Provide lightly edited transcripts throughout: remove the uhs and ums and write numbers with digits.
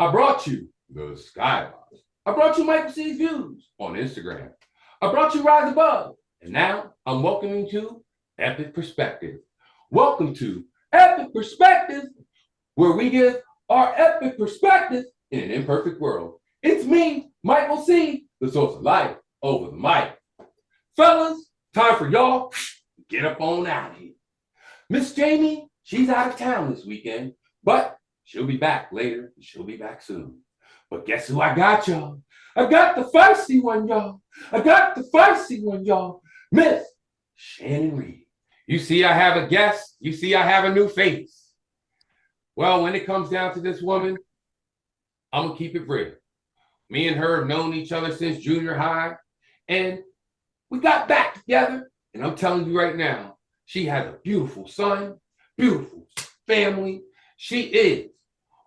I brought you the Skyboxx. I brought you Michael C's views on Instagram. I brought you Rise Above. And now I'm welcoming to Epic Perspective. Welcome to Epic Perspective, where we give our epic perspective in an imperfect world. It's me, Michael C, the source of life over the mic. Fellas, time for y'all to get up on out of here. Miss Jamie, she's out of town this weekend, but she'll be back later. She'll be back soon. But guess who I got, y'all? I got the feisty one, y'all. I got the feisty one, y'all. Miss Shannon Reedy. You see, I have a guest. You see, I have a new face. Well, when it comes down to this woman, I'm going to keep it real. Me and her have known each other since junior high, and we got back together. And I'm telling you right now, she has a beautiful son, beautiful family. She is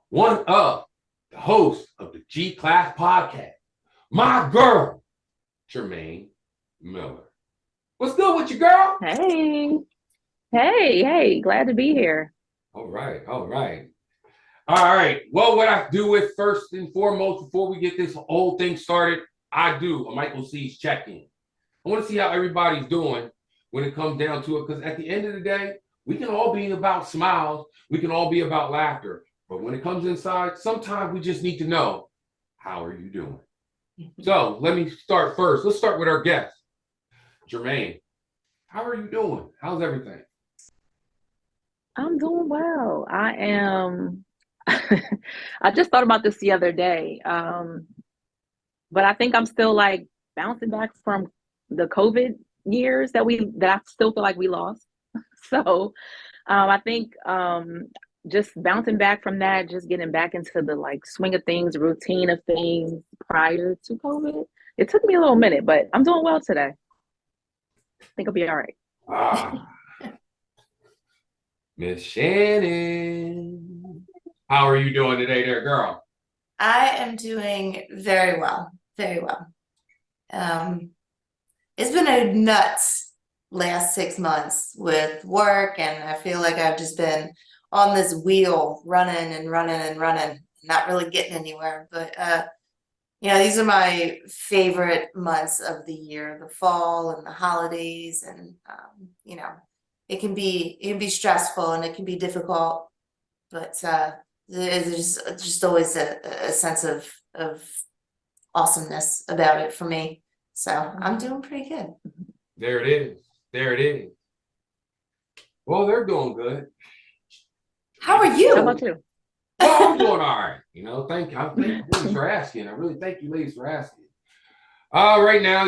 one of the hosts of the G-Class podcast. My girl, Germaine Miller. What's good with you, girl? Hey, glad to be here. All right. Well, what I do with first and foremost, before we get this whole thing started, I do a Michael C's check-in. I want to see how everybody's doing when it comes down to it, because at the end of the day, we can all be about smiles. We can all be about laughter. But when it comes inside, sometimes we just need to know, how are you doing? So let me start first. Let's start with our guest. Germaine, how are you doing? How's everything? I'm doing well. I am. I just thought about this the other day, but I think I'm still like bouncing back from the COVID years that I still feel like we lost. So I think just bouncing back from that, just getting back into the like swing of things, routine of things prior to COVID. It took me a little minute, but I'm doing well today. I think I'll be all right. Miss Shannon, how are you doing today there, girl? I am doing very well, very well. It's been a nuts last 6 months with work, and I feel like I've just been on this wheel running, not really getting anywhere. But these are my favorite months of the year, the fall and the holidays, and it can be stressful and it can be difficult, but there's just always a sense of awesomeness about it for me. So I'm doing pretty good. There it is. Well, they're doing good. How are you? How about you? Well, I'm doing all right. Thank you ladies for asking. I really thank you ladies for asking. Right now,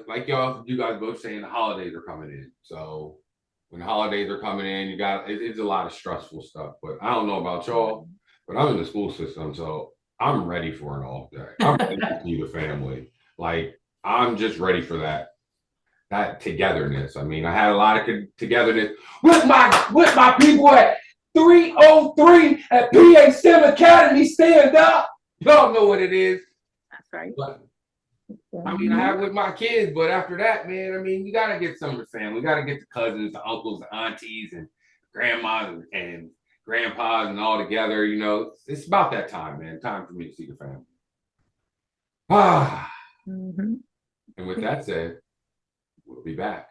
like you guys both saying, the holidays are coming in. So when the holidays are coming in, it's a lot of stressful stuff. But I don't know about y'all, but I'm in the school system, so I'm ready for an off day. I'm ready to see the family. Like, I'm just ready for that togetherness. I mean, I had a lot of togetherness with my people at 303 at PA STEM Academy. Stand up. Y'all know what it is. That's right. But, I mean, I have with my kids, but after that, man, I mean, you got to get some of the family. We got to get the cousins, the uncles, the aunties, and grandmas and grandpas and all together. It's about that time, man. Time for me to see the family. Mm-hmm. And with that said, we'll be back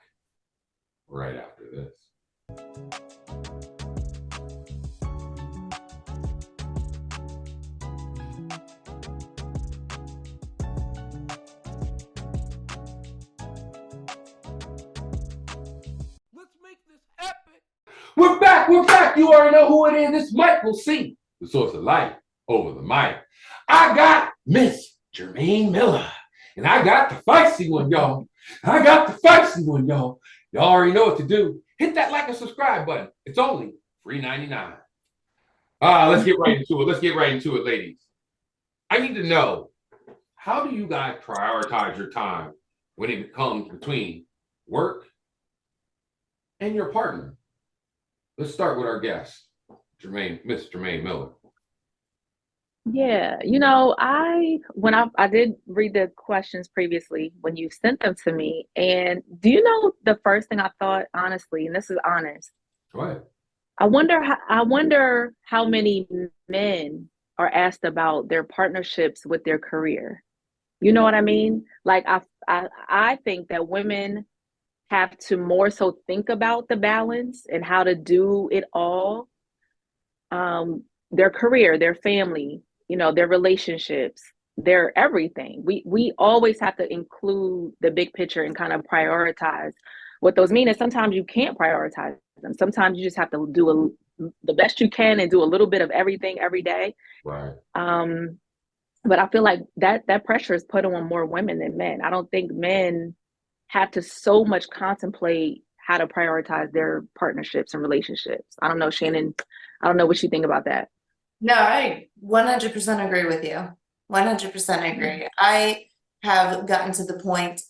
right after this. Let's make this epic. We're back. You already know who it is. It's Michael C, the source of life over the mic. I got Miss Germaine Miller. And I got the feisty one, y'all. Y'all already know what to do. Hit that like and subscribe button. It's only $3.99. Let's get right into it, ladies. I need to know, how do you guys prioritize your time when it comes between work and your partner? Let's start with our guest, Miss Germaine Miller. Yeah, I did read the questions previously when you sent them to me, and do you know the first thing I thought, honestly, and this is honest. Go ahead. I wonder how many men are asked about their partnerships with their career. You know what I mean? Like I think that women have to more so think about the balance and how to do it all. Their career, their family, you know, their relationships, their everything. We always have to include the big picture and kind of prioritize what those mean. And sometimes you can't prioritize them. Sometimes you just have to do the best you can and do a little bit of everything every day. Right. But I feel like that pressure is put on more women than men. I don't think men have to so much contemplate how to prioritize their partnerships and relationships. I don't know, Shannon. I don't know what you think about that. No, I 100% agree with you. 100% agree. I have gotten to the point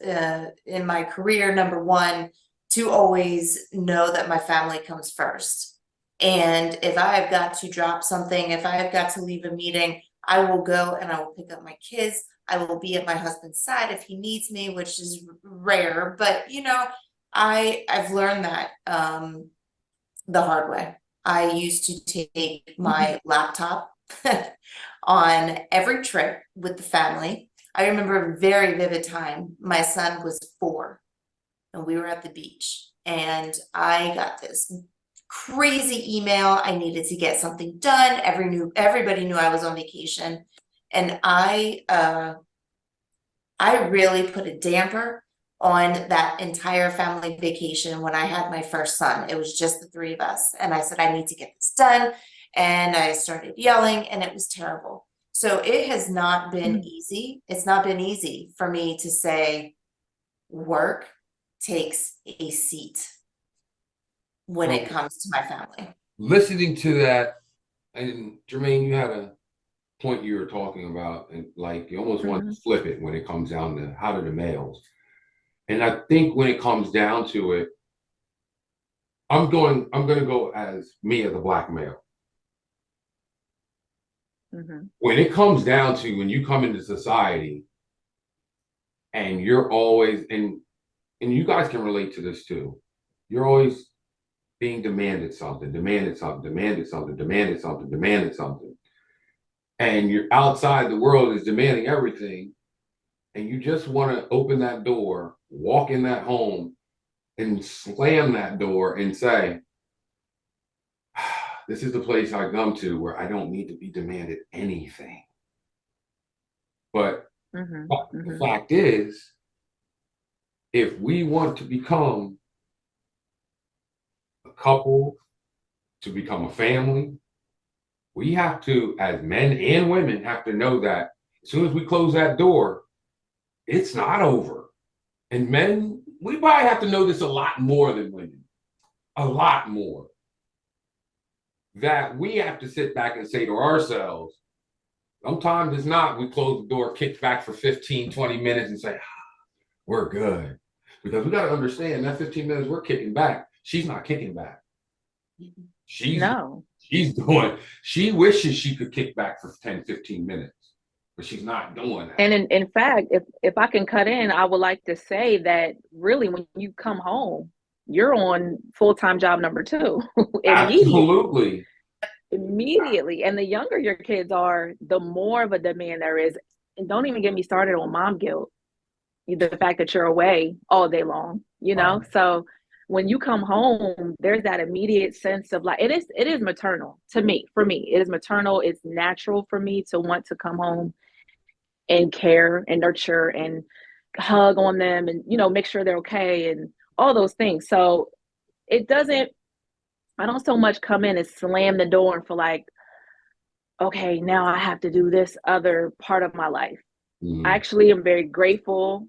in my career, number one, to always know that my family comes first. And if I have got to drop something, if I have got to leave a meeting, I will go and I will pick up my kids. I will be at my husband's side if he needs me, which is rare. But you know, I've learned that the hard way. I used to take my laptop on every trip with the family. I remember a very vivid time. My son was 4 and we were at the beach and I got this crazy email. I needed to get something done. Everybody knew I was on vacation. And I really put a damper on that entire family vacation when I had my first son. It was just the 3 of us. And I said, I need to get this done. And I started yelling and it was terrible. So it has not been easy. It's not been easy for me to say work takes a seat when it comes to my family. Listening to that, and Germaine, you had a point you were talking about, and like you almost want to flip it when it comes down to how do the males. And I think when it comes down to it, I'm going to go as me as a Black male. When it comes down to when you come into society and you're always, and you guys can relate to this too, you're always being demanded something, demanded something, demanded something, demanded something, demanded something. And you're outside, the world is demanding everything. And you just want to open that door, walk in that home, and slam that door and say, this is the place I come to where I don't need to be demanded anything. But the fact is, if we want to become a couple, to become a family, we have to, as men and women, have to know that as soon as we close that door, it's not over. And men, we probably have to know this a lot more than women, a lot more. That we have to sit back and say to ourselves, sometimes it's not, we close the door, kick back for 15, 20 minutes and say, we're good. Because we got to understand that 15 minutes we're kicking back, she's not kicking back. She wishes she could kick back for 10, 15 minutes, but she's not doing that. And in fact, if I can cut in, I would like to say that really when you come home, you're on full-time job number 2. Absolutely. Immediately. And the younger your kids are, the more of a demand there is. And don't even get me started on mom guilt. The fact that you're away all day long, you know? Right. So when you come home, there's that immediate sense of like, it is maternal to me. For me, it is maternal. It's natural for me to want to come home and care and nurture and hug on them and, you know, make sure they're okay and all those things. So I don't so much come in and slam the door and feel like, okay, now I have to do this other part of my life. I actually am very grateful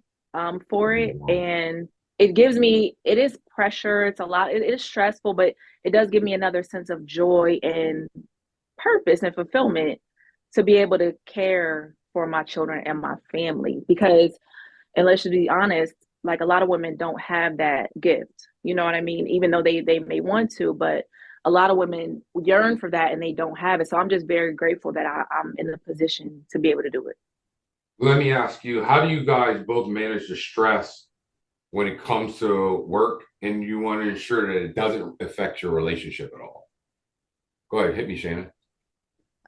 for it. And it is pressure. It's a lot. It is stressful, but it does give me another sense of joy and purpose and fulfillment to be able to care for my children and my family. Because, and let's just be honest, like a lot of women don't have that gift. You know what I mean? Even though they may want to, but a lot of women yearn for that and they don't have it. So I'm just very grateful that I'm in the position to be able to do it. Let me ask you, how do you guys both manage the stress when it comes to work and you want to ensure that it doesn't affect your relationship at all? Go ahead, hit me, Shannon.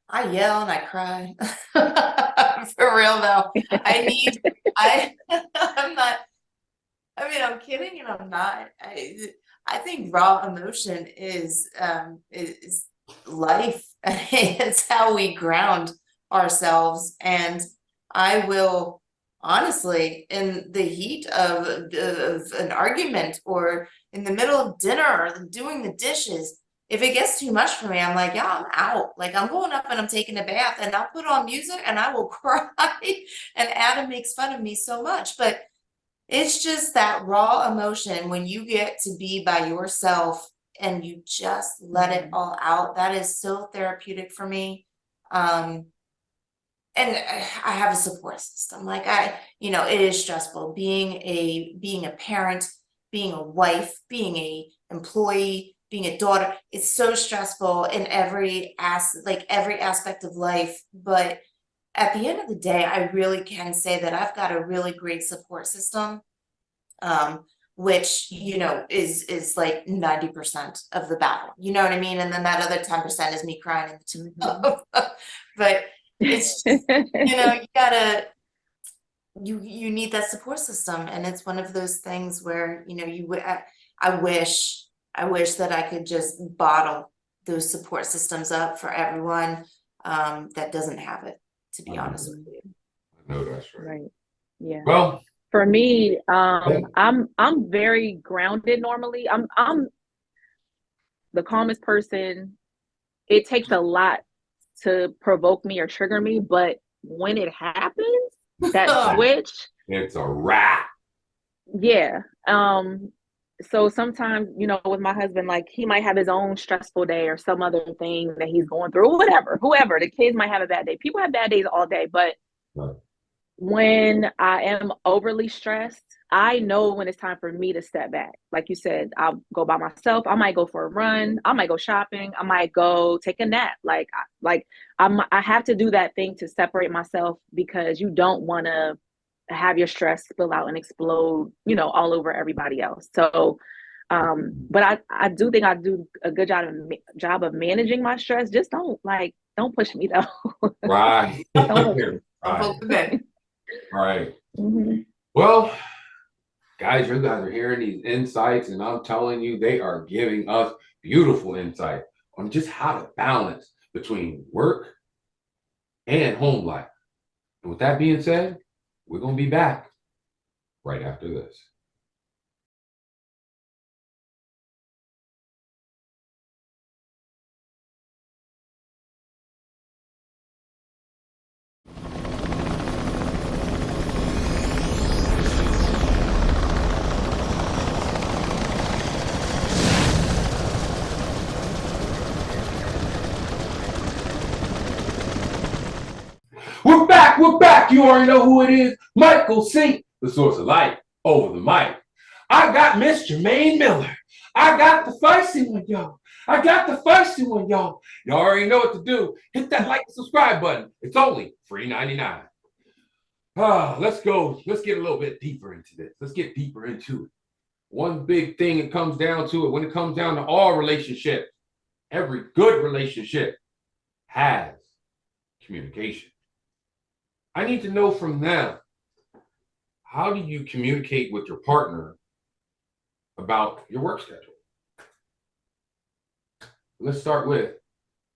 I yell and I cry. For real though. I'm not, I mean, I'm kidding and I'm not. I think raw emotion is life. It's how we ground ourselves. And I will honestly, in the heat of an argument or in the middle of dinner or doing the dishes, if it gets too much for me, I'm like, yeah, I'm out. Like I'm going up and I'm taking a bath and I'll put on music and I will cry. And Adam makes fun of me so much, but it's just that raw emotion when you get to be by yourself and you just let it all out. That is so therapeutic for me. And I have a support system. Like it is stressful being a parent, being a wife, being a employee, being a daughter. It's so stressful in every aspect of life. But at the end of the day, I really can say that I've got a really great support system, which is like 90% of the battle. You know what I mean? And then that other 10% is me crying in the tub. But it's just, you need that support system, and it's one of those things where I wish that I could just bottle those support systems up for everyone that doesn't have it, to be honest with you. I know that's right. Right. Yeah. Well, for me, I'm very grounded normally. I'm the calmest person. It takes a lot to provoke me or trigger me, but when it happens, that switch, it's a wrap. Yeah. So sometimes, with my husband, like he might have his own stressful day or some other thing that he's going through, whoever, the kids might have a bad day. People have bad days all day, but Right. when I am overly stressed, I know when it's time for me to step back. Like you said, I'll go by myself. I might go for a run. I might go shopping. I might go take a nap. I have to do that thing to separate myself, because you don't want to have your stress spill out and explode, all over everybody else. So, but I do think I do a good job of managing my stress. Just don't push me though. Right. Don't. Right. Right. Mm-hmm. Well, guys, you guys are hearing these insights, and I'm telling you, they are giving us beautiful insight on just how to balance between work and home life. And with that being said, we're going to be back right after this. We're back. We're back. You already know who it is. Micheal C, the source of light over the mic. I got Miss Germaine Miller. I got the feisty one, y'all. I got the feisty one, y'all. Y'all already know what to do. Hit that like and subscribe button. It's only $3.99. Let's go. Let's get a little bit deeper into this. Let's get deeper into it. One big thing it comes down to it, when it comes down to all relationships, every good relationship has communication. I need to know from them, how do you communicate with your partner about your work schedule? Let's start with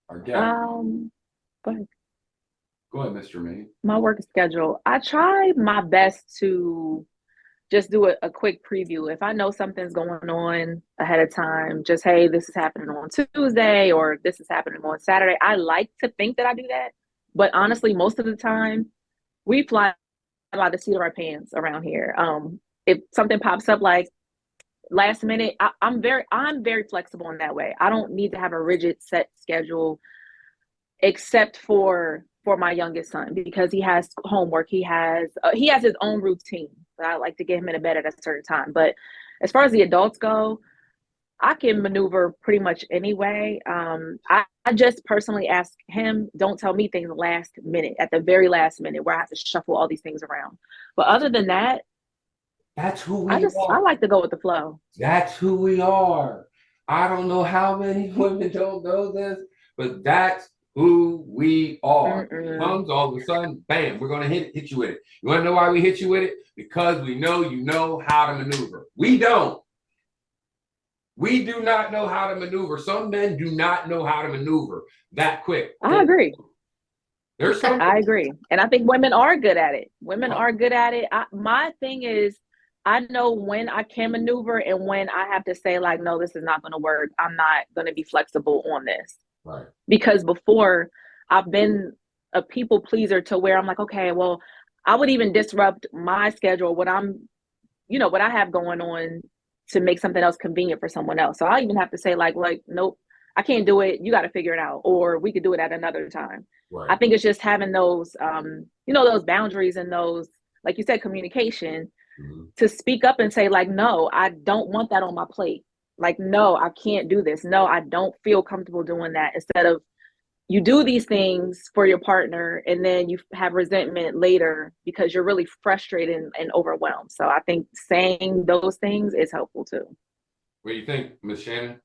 our guest. Go ahead. Go ahead, Ms. Germaine. My work schedule. I try my best to just do a quick preview. If I know something's going on ahead of time, just, hey, this is happening on Tuesday or this is happening on Saturday. I like to think that I do that. But honestly, most of the time, we fly by the seat of our pants around here. If something pops up like last minute, I'm very flexible in that way. I don't need to have a rigid set schedule, except for my youngest son, because he has homework. He has his own routine. But I like to get him into bed at a certain time. But as far as the adults go, I can maneuver pretty much anyway. I just personally ask him, don't tell me things at the very last minute, where I have to shuffle all these things around. But other than that, that's who we are. I like to go with the flow. That's who we are. I don't know how many women don't know this, but that's who we are. It Mm-mm. comes all of a sudden, bam, we're gonna hit you with it. You wanna know why we hit you with it? Because we know you know how to maneuver. We don't. We do not know how to maneuver. Some men do not know how to maneuver that quick. I agree. There's some. I agree. And I think women are good at it. Women Yeah. are good at it. My thing is, I know when I can maneuver and when I have to say, like, no, this is not going to work. I'm not going to be flexible on this. Right. Because before, I've been a people pleaser to where I'm like, okay, well, I would even disrupt my schedule, what what I have going on to make something else convenient for someone else. So I even have to say, like, nope, I can't do it. You got to figure it out, or we could do it at another time. Right. I think it's just having those, those boundaries and those, like you said, communication to speak up and say, like, no, I don't want that on my plate. Like, no, I can't do this. No, I don't feel comfortable doing that. Instead of you do these things for your partner and then you have resentment later because you're really frustrated and overwhelmed. So I think saying those things is helpful too. What do you think, Miss Shannon?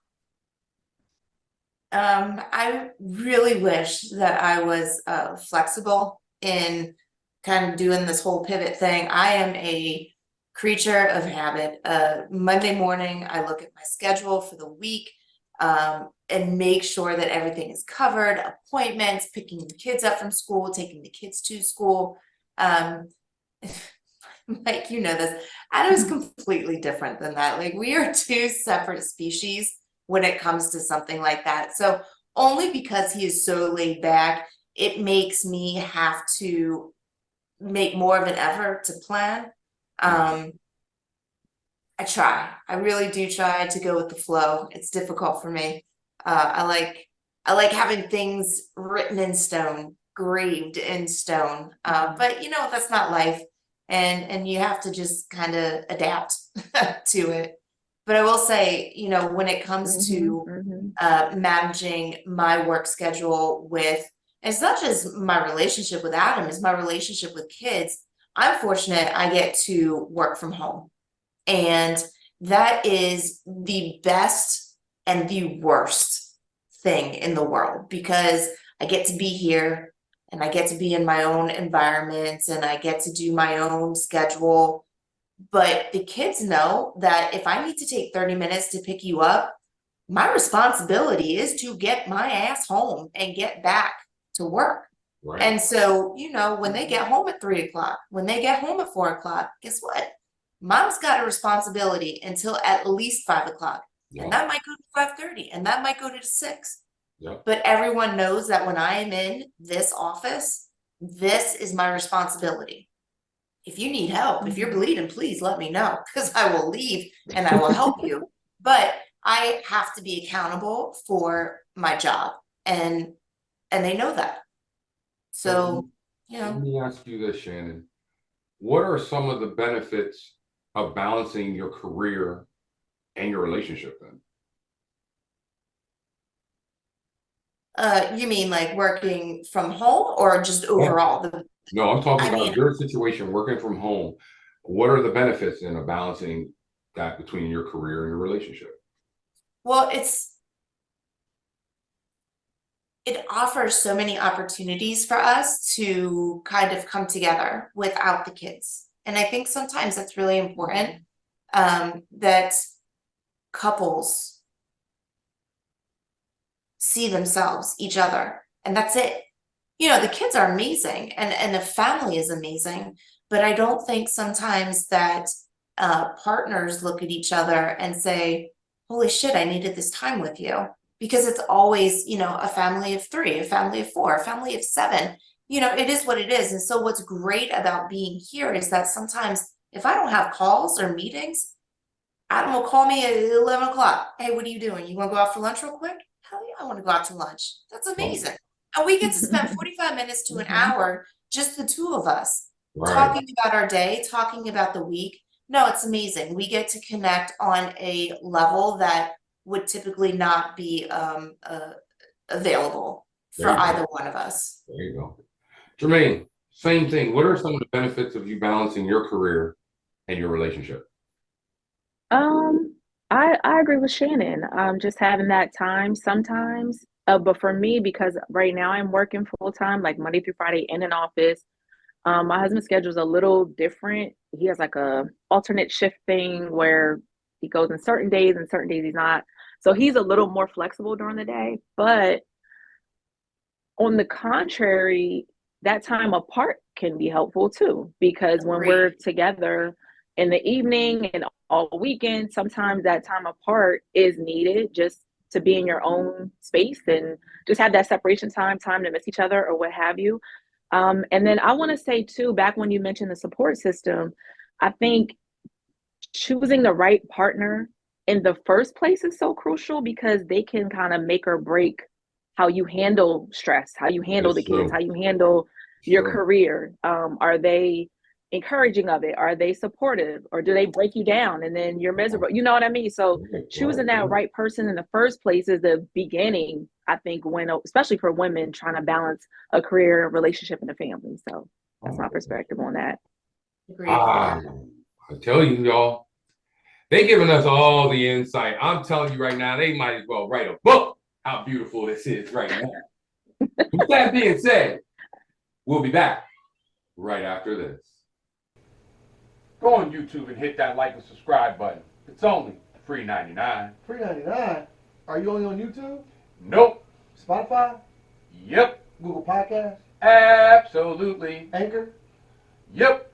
I really wish that I was flexible in kind of doing this whole pivot thing. I am a creature of habit. Monday morning, I look at my schedule for the week and make sure that everything is covered, appointments, picking the kids up from school, taking the kids to school. Mike, you know this. Adam's completely different than that. Like, we are two separate species when it comes to something like that. So only because he is so laid back, it makes me have to make more of an effort to plan. I really do try to go with the flow. It's difficult for me. I like having things written in stone, graved in stone. But that's not life. And you have to just kind of adapt to it. But I will say, when it comes to managing my work schedule it's not just my relationship with Adam, it's my relationship with kids. I'm fortunate I get to work from home. And that is the best and the worst thing in the world, because I get to be here and I get to be in my own environment and I get to do my own schedule. But the kids know that if I need to take 30 minutes to pick you up, my responsibility is to get my ass home and get back to work. Right. And so, when they get home at 3 o'clock, when they get home at 4 o'clock, guess what? Mom's got a responsibility until at least 5 o'clock. Yeah. And that might go to 5:30 and that might go to 6. Yeah. But everyone knows that when I am in this office, this is my responsibility. If you need help, if you're bleeding, please let me know, because I will leave and I will help you. But I have to be accountable for my job, and they know that. So, let me ask you this, Shannon. What are some of the benefits of balancing your career and your relationship then? You mean like working from home or just overall? No, I'm talking about your situation, working from home. What are the benefits in of balancing that between your career and your relationship? Well, it offers so many opportunities for us to kind of come together without the kids. And I think sometimes that's really important, that couples see themselves, each other, and that's it. The kids are amazing and the family is amazing, but I don't think sometimes that partners look at each other and say, holy shit, I needed this time with you. Because it's always, a family of 3, a family of 4, a family of 7. It is what it is. And so what's great about being here is that sometimes if I don't have calls or meetings, Adam will call me at 11 o'clock. Hey, what are you doing? You want to go out for lunch real quick? Hell yeah, I want to go out to lunch. That's amazing. And we get to spend 45 minutes to an hour, just the two of us, talking about our day, talking about the week. No, it's amazing. We get to connect on a level that would typically not be available for either one of us. There you go. Germaine, same thing. What are some of the benefits of you balancing your career and your relationship? I agree with Shannon. Just having that time sometimes But for me, because right now I'm working full time, like Monday through Friday in an office. My husband's schedule is a little different. He has like a alternate shift thing where he goes in certain days and certain days he's not. So he's a little more flexible during the day. But on the contrary, that time apart can be helpful too, because when we're Agreed. together in the evening and all weekend, sometimes that time apart is needed just to be in your own space and just have that separation time to miss each other or what have you. And then I want to say too, back when you mentioned the support system, I think choosing the right partner in the first place is so crucial because they can kind of make or break how you handle stress, how you handle the It's kids, how true. you handle your True. career. Are they encouraging of it? Are they supportive? Or do they break you down and then you're miserable? You know what I mean? So choosing that right person in the first place is the beginning, I think, when, especially for women trying to balance a career, a relationship, and a family. So that's my perspective on that. Agreed. Ah, I tell you, y'all, they giving us all the insight. I'm telling you right now, they might as well write a book how beautiful this is right now. With that being said, we'll be back right after this. Go on YouTube and hit that like and subscribe button. It's only $3.99. $3.99. Are you only on YouTube? Nope. Spotify? Yep. Google Podcasts? Absolutely. Anchor? Yep.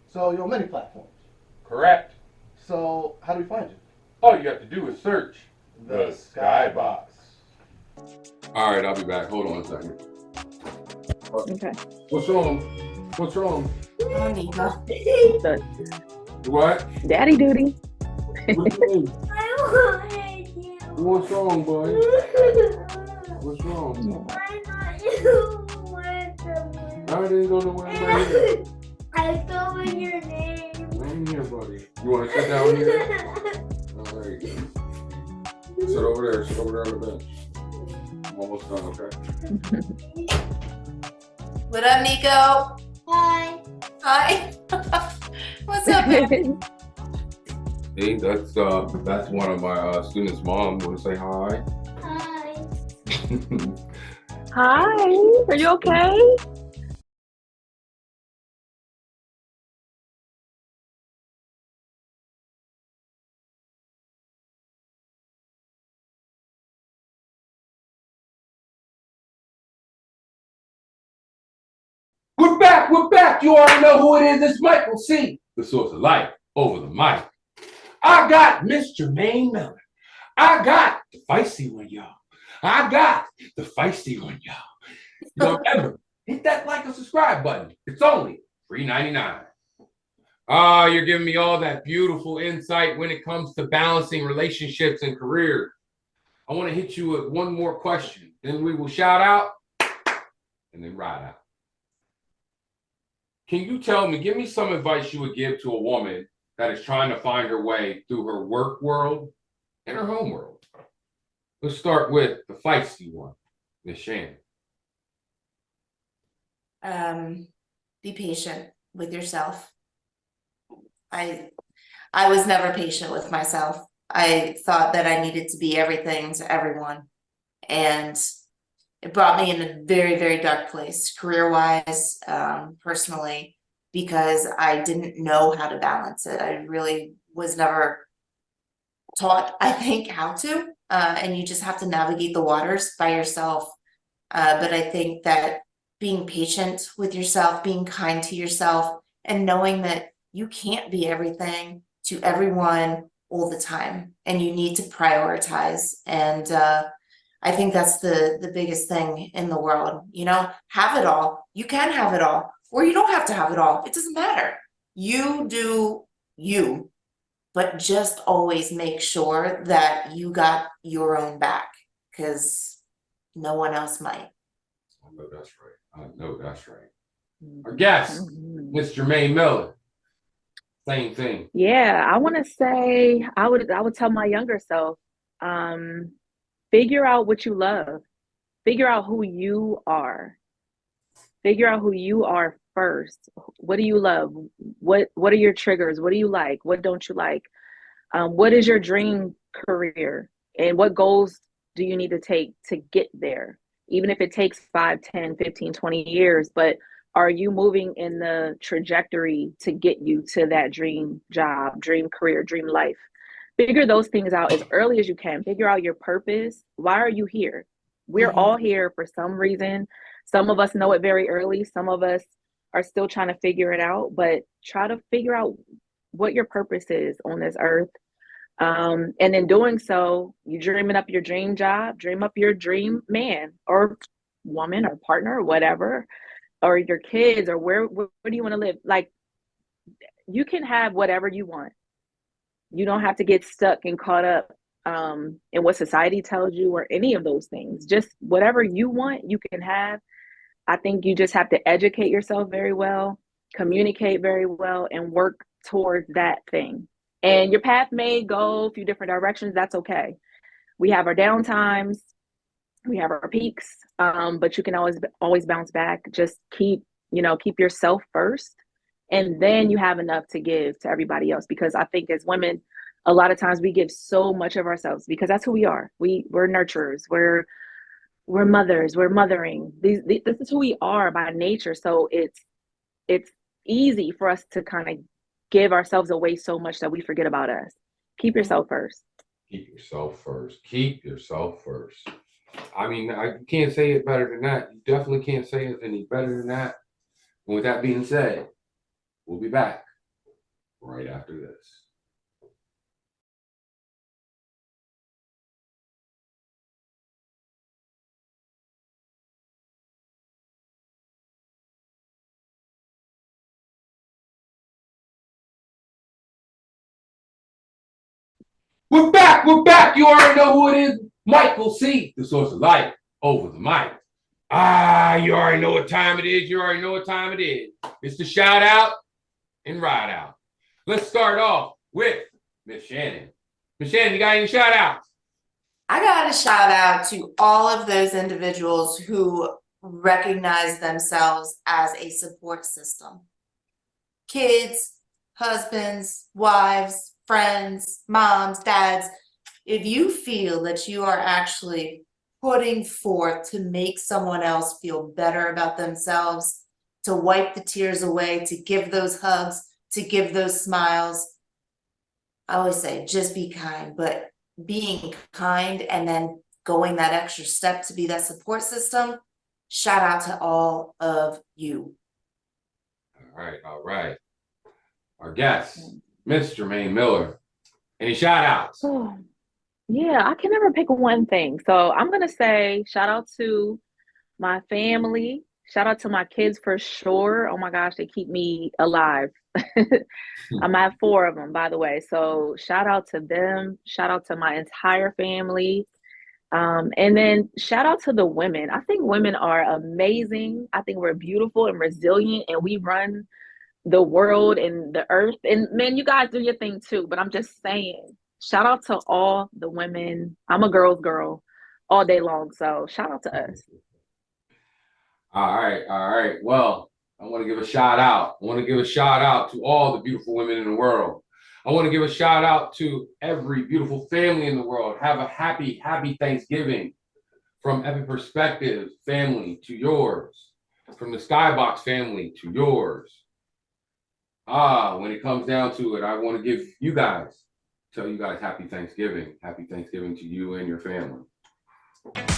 So you're on many platforms. Correct. So how do we find you? All you have to do is search The SkyBoxx. All right, I'll be back. Hold on a second. Okay. What's wrong? What's wrong? Oh, Nico. So, What? daddy duty. What you mean? I wanted you. What's wrong, boy? What's wrong? Why not you went to I didn't go nowhere. I'm right here. I told me your name. I'm here, buddy. You want to sit down here? Oh, there you go. Sit over there. Sit over there on the bench. I'm almost done, okay? What up, Nico? Hi. Hi. What's up, man? Hey, that's one of my students' mom. Want to say hi? Hi. Hi, are you okay? We're back. We're back. You already know who it is. It's Micheal C, the source of life over the mic. I got Miss Germaine Miller. I got the feisty one, y'all. I got the feisty one, y'all. Remember, hit that like and subscribe button. It's only $3.99. You're giving me all that beautiful insight when it comes to balancing relationships and careers. I want to hit you with one more question. Then we will shout out and then ride out. Can you tell me, give me some advice you would give to a woman that is trying to find her way through her work world and her home world? Let's start with the feisty one, Miss Shannon. Be patient with yourself. I was never patient with myself. I thought that I needed to be everything to everyone. And it brought me in a very, very dark place, career-wise, personally, because I didn't know how to balance it. I really was never taught, I think, how to. And you just have to navigate the waters by yourself. But I think that being patient with yourself, being kind to yourself, and knowing that you can't be everything to everyone all the time, and you need to prioritize. And I think that's the biggest thing in the world. You know, have it all. You can have it all, or you don't have to have it all. It doesn't matter. You do you, but just always make sure that you got your own back, because no one else might. I know that's right. I know that's right. Our guest, Miss Germaine Miller. Same thing. Yeah, I want to say I would tell my younger self, figure out what you love. Figure out who you are. Figure out who you are first. What do you love? What are your triggers? What do you like? What don't you like? What is your dream career? And what goals do you need to take to get there? Even if it takes 5, 10, 15, 20 years, but are you moving in the trajectory to get you to that dream job, dream career, dream life? Figure those things out as early as you can. Figure out your purpose. Why are you here? We're all here for some reason. Some of us know it very early. Some of us are still trying to figure it out, but try to figure out what your purpose is on this earth. And in doing so, you dreaming up your dream job, dream up your dream man or woman or partner or whatever, or your kids, or where do you want to live? Like, you can have whatever you want. You don't have to get stuck and caught up in what society tells you or any of those things. Just whatever you want, you can have. I think you just have to educate yourself very well, communicate very well, and work towards that thing. And your path may go a few different directions. That's okay. We have our down times, we have our peaks, but you can always bounce back. Just keep yourself first, and then you have enough to give to everybody else. Because I think as women, a lot of times we give so much of ourselves because that's who we are. We're nurturers. We're mothers. We're mothering. This is who we are by nature. So it's easy for us to kind of give ourselves away so much that we forget about us. Keep yourself first. Keep yourself first. Keep yourself first. I mean, I can't say it better than that. You definitely can't say it any better than that. And with that being said, we'll be back right after this. We're back. We're back. You already know who it is. Michael C., the source of life, over the mic. You already know what time it is. You already know what time it is. It's the shout out and ride out. Let's start off with Miss Shannon. Miss Shannon, you got any shout outs? I got a shout out to all of those individuals who recognize themselves as a support system. Kids, husbands, wives, friends, moms, dads. If you feel that you are actually putting forth to make someone else feel better about themselves, to wipe the tears away, to give those hugs, to give those smiles, I always say just be kind, but being kind and then going that extra step to be that support system, shout out to all of you. All right. Our guest, Miss Germaine Miller. Any shout outs? Oh, yeah, I can never pick one thing. So I'm going to say shout out to my family. Shout out to my kids for sure. Oh my gosh, they keep me alive. I'm at 4 of them, by the way. So shout out to them. Shout out to my entire family. And then shout out to the women. I think women are amazing. I think we're beautiful and resilient, and we run the world and the earth. And man, you guys do your thing too. But I'm just saying, shout out to all the women. I'm a girl's girl all day long. So shout out to us. All right. Well, I want to give a shout out. I want to give a shout out to all the beautiful women in the world. I want to give a shout out to every beautiful family in the world. Have a happy Thanksgiving from Epic Perspective family to yours, from the TheSkyBoxx family to yours. When it comes down to it, I want to tell you guys happy Thanksgiving. Happy Thanksgiving to you and your family.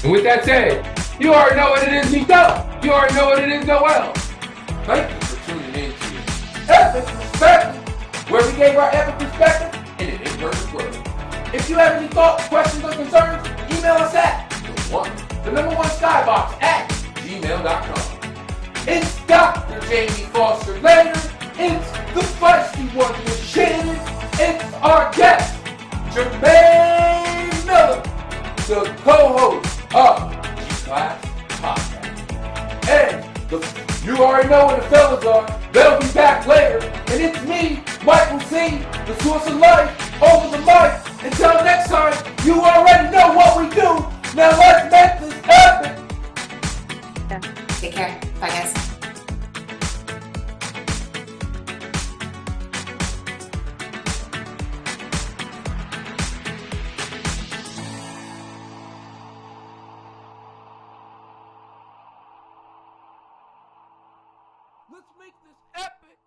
And with that said, you already know what it is, Micheal. You already know what it is, Noel. Thank you for tuning in to Epic Perspective, where we gave our epic perspective in an imperfect world. If you have any thoughts, questions, or concerns, email us at the number one skybox at gmail.com. It's Dr. Jamie Foster Later. It's the feisty one with Shannon. It's our guest, Germaine Miller, the co-host of G-Class Podcast. And you already know where the fellas are. They'll be back later. And it's me, Michael C., the source of life, over the mic. Until next time, you already know what we do. Now let's make this epic. Take care. Bye, guys. Let's make this epic.